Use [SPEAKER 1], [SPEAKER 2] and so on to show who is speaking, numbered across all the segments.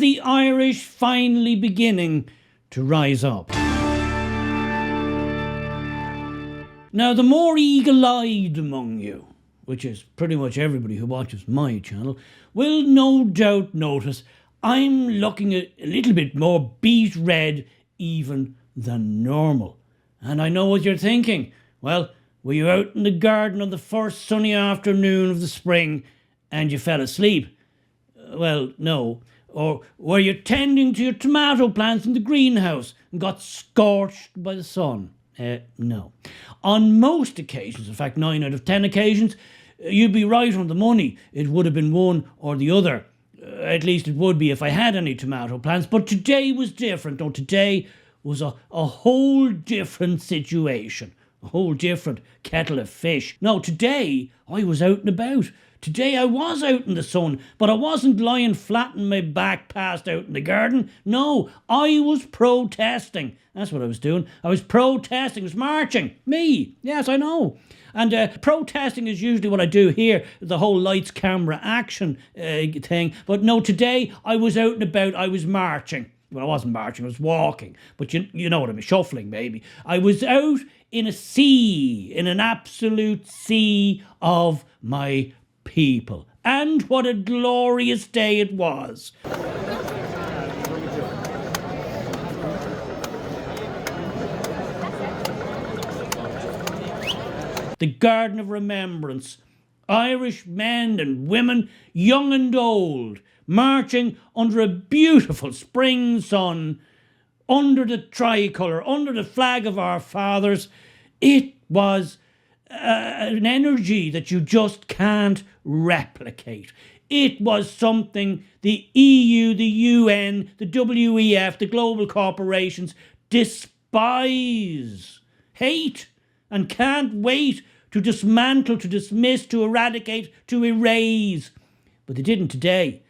[SPEAKER 1] the Irish finally beginning to rise up? Now, the more eagle-eyed among you, which is pretty much everybody who watches my channel, will no doubt notice I'm looking a little bit more beet red even than normal. And I know what you're thinking. Well, were you out in the garden on the first sunny afternoon of the spring and you fell asleep? Well, no. Or were you tending to your tomato plants in the greenhouse and got scorched by the sun? No. On most occasions, in fact 9 out of 10 occasions, you'd be right on the money. It would have been one or the other. At least it would be if I had any tomato plants. But today was different. No, today was a whole different situation. A whole different kettle of fish. No, today I was out and about. Today I was out in the sun, but I wasn't lying flat on my back passed out in the garden. No, I was protesting. That's what I was doing. I was protesting, I was marching. Me. Yes, I know. And protesting is usually what I do here, the whole lights, camera, action thing. But no, today I was out and about, I was marching. Well, I wasn't marching, I was walking. But you know what I mean, shuffling maybe. I was out in a sea, in an absolute sea of my people. And what a glorious day it was. The Garden of Remembrance. Irish men and women, young and old, marching under a beautiful spring sun, under the tricolour, under the flag of our fathers. It was an energy that you just can't replicate. It was something the EU, the UN, the WEF, the global corporations despise, hate, and can't wait to dismantle, to dismiss, to eradicate, to erase. But they didn't today.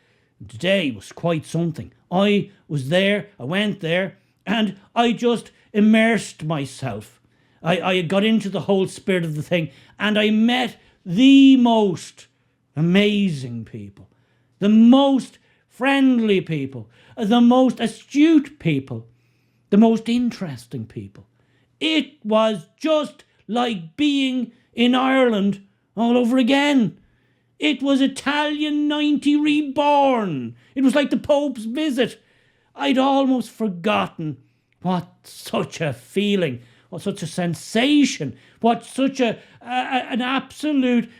[SPEAKER 1] Today was quite something. I was there, I went there, and I just immersed myself. I got into the whole spirit of the thing, and I met the most amazing people, the most friendly people, the most astute people, the most interesting people. It was just like being in Ireland all over again. It was Italian 90 reborn. It was like the Pope's visit. I'd almost forgotten what such a feeling, what such a sensation, what such an absolute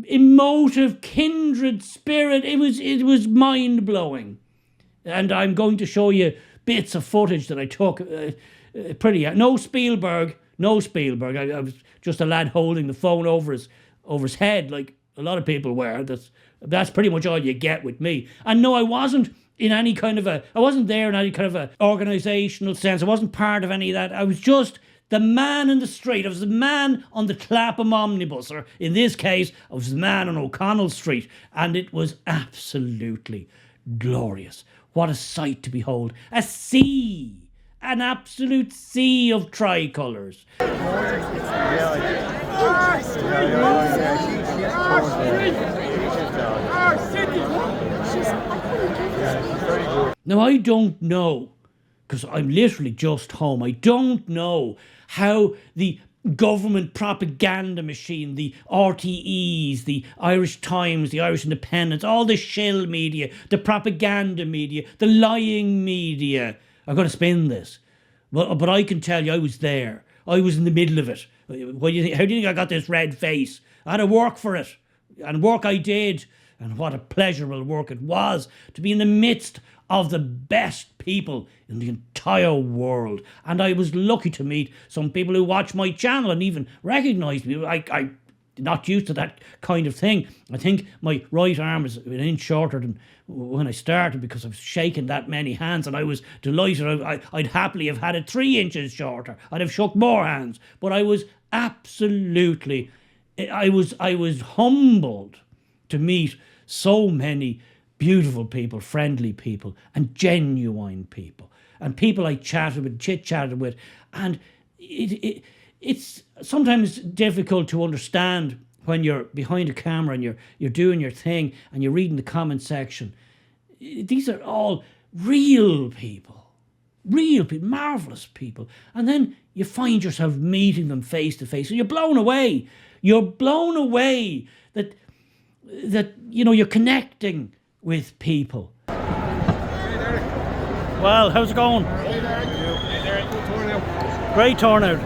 [SPEAKER 1] emotive, kindred spirit. It was mind-blowing. And I'm going to show you bits of footage that I took. No Spielberg. I was just a lad holding the phone over his head, like a lot of people were. That's pretty much all you get with me. And no, I wasn't there in any kind of a organisational sense. I wasn't part of any of that. I was just the man in the street. I was the man on the Clapham omnibus, or in this case, I was the man on O'Connell Street. And it was absolutely glorious. What a sight to behold. A sea. An absolute sea of tricolours. Now, I don't know, because I'm literally just home, I don't know how the government propaganda machine, the RTEs, the Irish Times, the Irish Independent, all the shill media, the propaganda media, the lying media, I'm going to spin this. But I can tell you, I was there. I was in the middle of it. How do you think I got this red face? I had to work for it. And work I did. And what a pleasurable work it was to be in the midst of the best people in the entire world. And I was lucky to meet some people who watch my channel and even recognise me. I'm not used to that kind of thing. I think my right arm is an inch shorter than when I started because I was shaking that many hands, and I was delighted. I'd happily have had it 3 inches shorter. I'd have shook more hands. But I was absolutely, I was humbled to meet so many beautiful people, friendly people, and genuine people, and people I chit-chatted with. And it's sometimes difficult to understand when you're behind a camera and you're doing your thing and you're reading the comment section. These are all real people, marvellous people. And then you find yourself meeting them face to face, and you're blown away. You're blown away that you're connecting with people. Well, how's it going? Great turnout.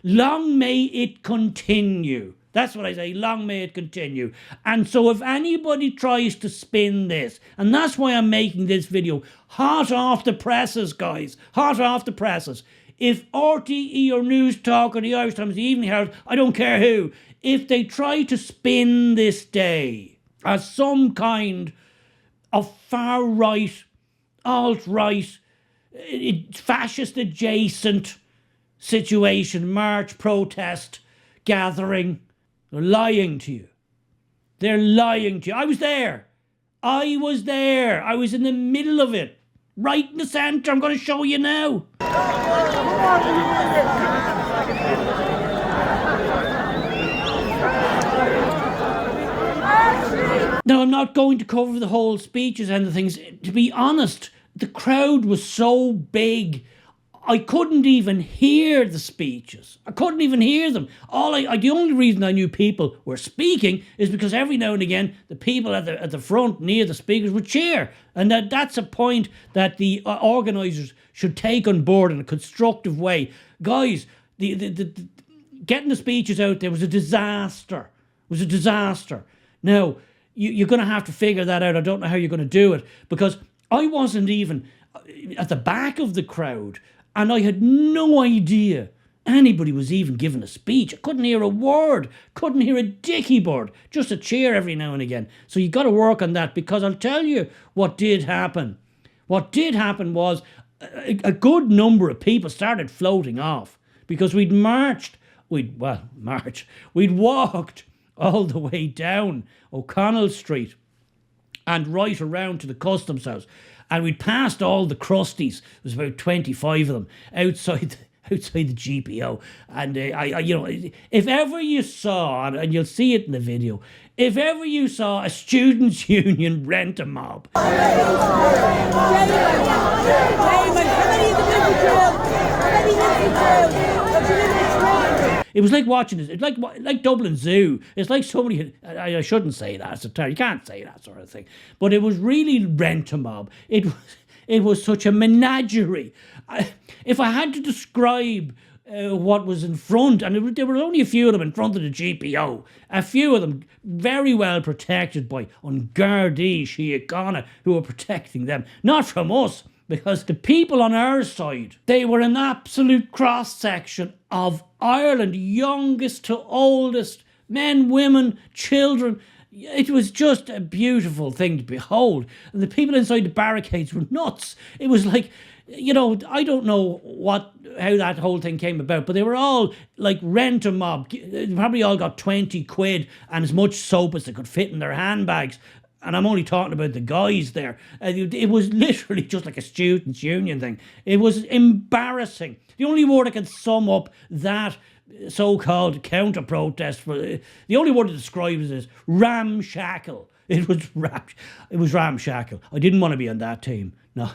[SPEAKER 1] Long may it continue. That's what I say, long may it continue. And so if anybody tries to spin this, and that's why I'm making this video, hot off the presses, guys, hot off the presses. If RTE or News Talk or the Irish Times, the Evening Herald, I don't care who, if they try to spin this day as some kind of far-right, alt-right, fascist-adjacent situation, march, protest, gathering, they're lying to you. They're lying to you. I was there. I was in the middle of it. Right in the centre. I'm going to show you now. Now, I'm not going to cover the whole speeches and the things. To be honest, the crowd was so big, I couldn't even hear the speeches. I couldn't even hear them. The only reason I knew people were speaking is because every now and again the people at the front near the speakers would cheer, and that's a point that the organisers should take on board in a constructive way. Guys, the getting the speeches out there was a disaster. It was a disaster. Now you're going to have to figure that out. I don't know how you're going to do it, because I wasn't even at the back of the crowd. And I had no idea anybody was even giving a speech. I couldn't hear a word, couldn't hear a dicky bird, just a cheer every now and again. So you got to work on that, because I'll tell you what did happen. What did happen was a good number of people started floating off, because we'd walked all the way down O'Connell Street and right around to the Customs House. And we'd passed all the crusties. There was about 25 of them outside the GPO. And if ever you saw, and you'll see it in the video, if ever you saw a students' union rent a mob. It was like watching it. It's like Dublin Zoo. It's like somebody. I shouldn't say that. You can't say that sort of thing. But it was really rent-a-mob. It was such a menagerie. If I had to describe what was in front, and there were only a few of them in front of the GPO, a few of them very well protected by Gardaí, Síochána, who were protecting them, not from us. Because the people on our side, they were an absolute cross-section of Ireland, youngest to oldest, men, women, children. It was just a beautiful thing to behold. And the people inside the barricades were nuts. It was like, I don't know how that whole thing came about, but they were all like rent-a-mob. They probably all got 20 quid and as much soap as they could fit in their handbags. And I'm only talking about the guys there. It was literally just like a students' union thing. It was embarrassing. The only word I can sum up that so-called counter-protest the only word to describe it is ramshackle. It was ramshackle. I didn't want to be on that team. No,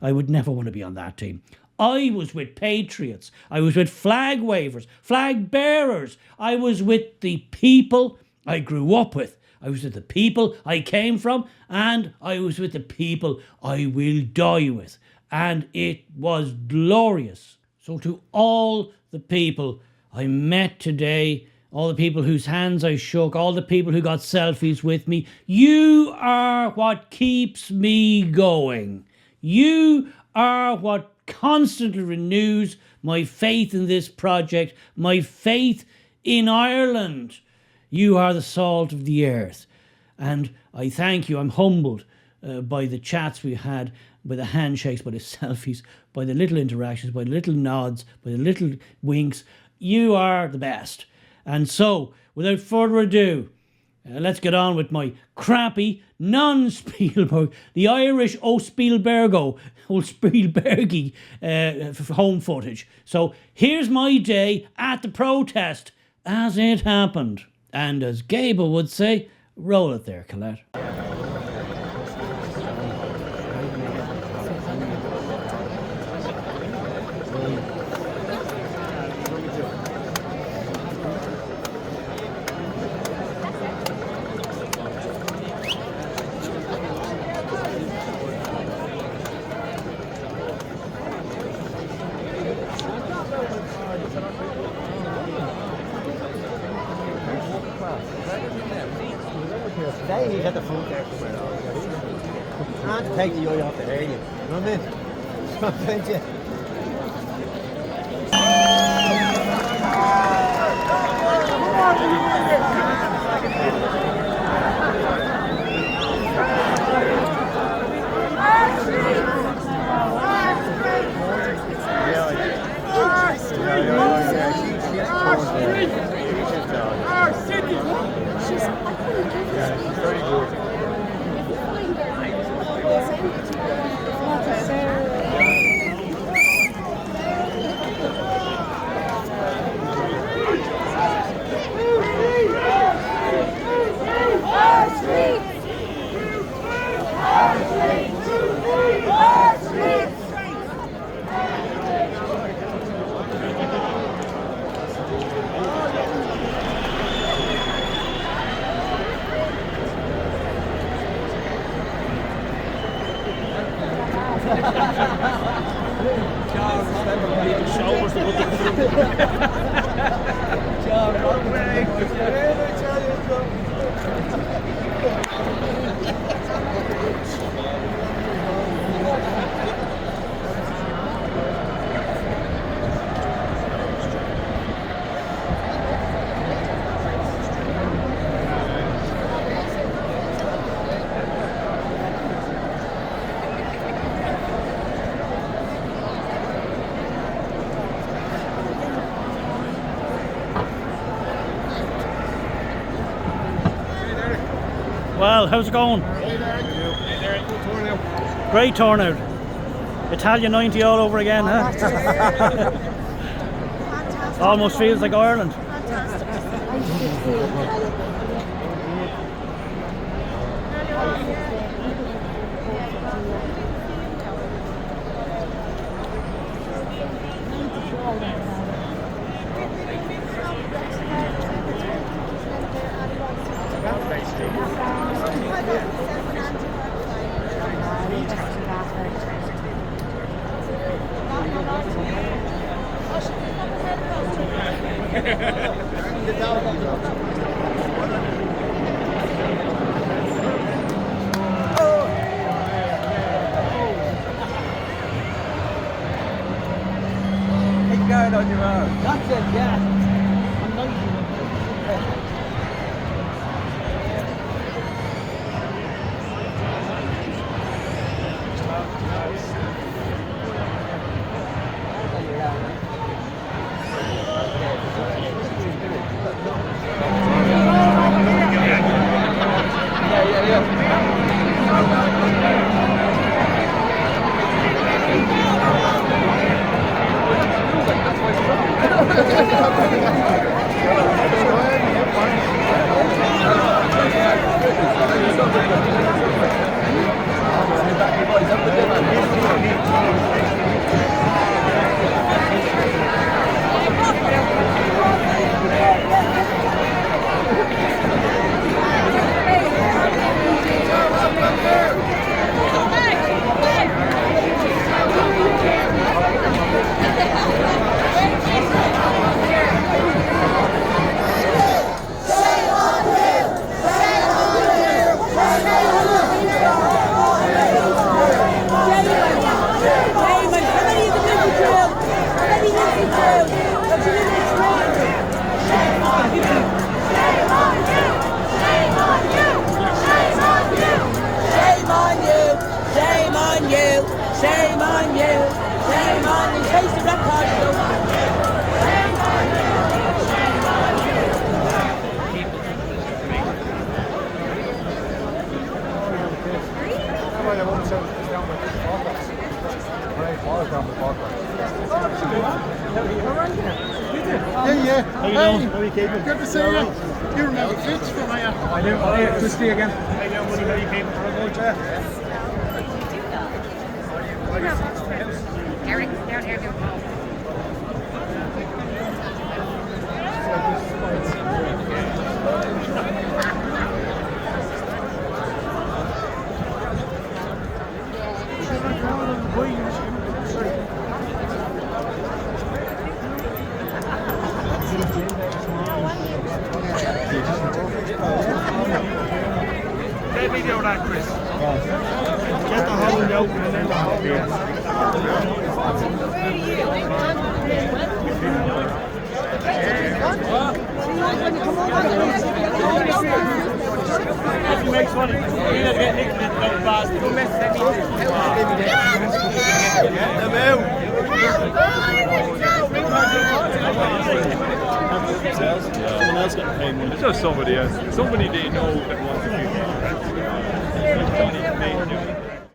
[SPEAKER 1] I would never want to be on that team. I was with patriots. I was with flag wavers, flag bearers. I was with the people I grew up with. I was with the people I came from, and I was with the people I will die with. And it was glorious. So to all the people I met today, all the people whose hands I shook, all the people who got selfies with me, you are what keeps me going. You are what constantly renews my faith in this project, my faith in Ireland. You are the salt of the earth. And I thank you. I'm humbled by the chats we had, by the handshakes, by the selfies, by the little interactions, by the little nods, by the little winks. You are the best. And so, without further ado, let's get on with my crappy, non-Spielberg, the Irish Spielbergy home footage. So, here's my day at the protest as it happened. And as Gable would say, roll it there, Colette.
[SPEAKER 2] say he's at the front there somewhere. And to take the eye off the hair, you know what I mean? Thank you.
[SPEAKER 1] Well, how's it going? Great turnout. Italian 90 all over again, huh? Almost feels like Ireland.
[SPEAKER 2] On your own. That's it, yeah. I'm noisy.
[SPEAKER 3] Good to see you. You remember Fitz from here?
[SPEAKER 2] I do. Oh, yeah, good to see you again.
[SPEAKER 3] How you came for a good
[SPEAKER 4] Eric, down here.
[SPEAKER 2] hold out and then hold
[SPEAKER 4] If you make money, you don't get nicked in the fast. Don't mess
[SPEAKER 5] Someone else got paid money.
[SPEAKER 6] It's just somebody else. Somebody they know that wants to do it.